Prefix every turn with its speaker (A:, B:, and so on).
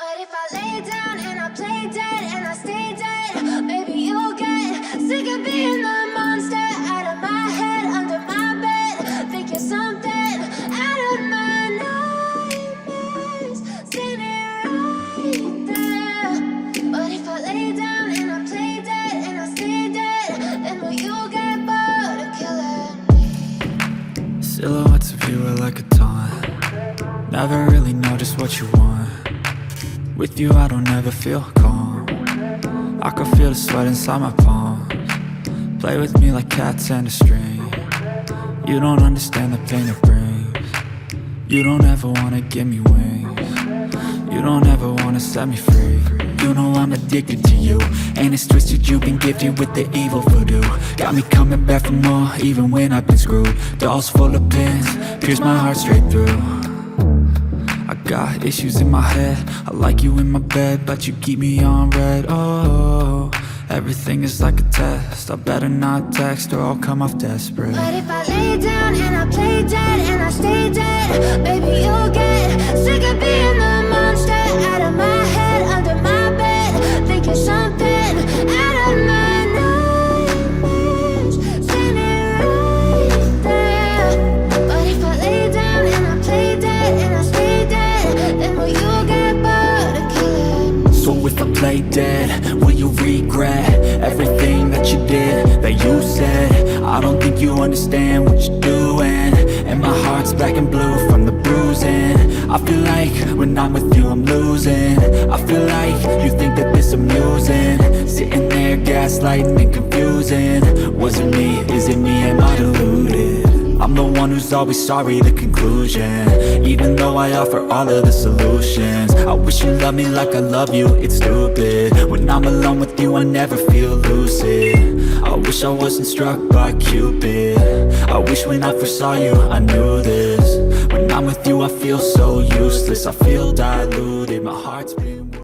A: But if I lay down and I play dead and I stay dead, maybe you'll get sick of being the monster out of my head, under my bed. Think you're something out of my nightmares, standing right there. But if I lay down and I play dead and I stay dead, then will you get bored of killing me?
B: Silhouettes of you are like a taunt. Never really know just what you want. With you I don't ever feel calm. I can feel the sweat inside my palms. Play with me like cats and a string. You don't understand the pain it brings. You don't ever wanna give me wings. You don't ever wanna set me free. You know I'm addicted to you, and it's twisted, you've been gifted with the evil voodoo. Got me coming back for more, even when I've been screwed. Dolls full of pins, pierce my heart straight through. I got issues in my head, I like you in my bed, but you keep me on red. Oh, everything is like a test, I better not text or I'll come off desperate.
A: But if I lay down and I play dead and I stay dead, baby you'll get sick of being the monster out of my head, under my bed. Think you're something out of my nightmares, standing right there. But if I lay down and I play dead and I stay dead, then will you get bored of killing me?
B: So if I play dead, will you regret everything that you did, that you said? I don't think you understand what you're doing, and my heart's black and blue from the bruising. I feel like when I'm with you I'm losing. I feel like you think that this amusing, sitting there gaslighting and confusing. Was it me? Is it me? Am I deluded? I'm the one who's always sorry, the conclusion, even though I offer all of the solutions. I wish you loved me like I love you, it's stupid. When I'm alone with you I never feel lucid. I wish I wasn't struck by Cupid. I wish when I first saw you I knew this. When I'm with you I feel so useless, I feel diluted, my heart's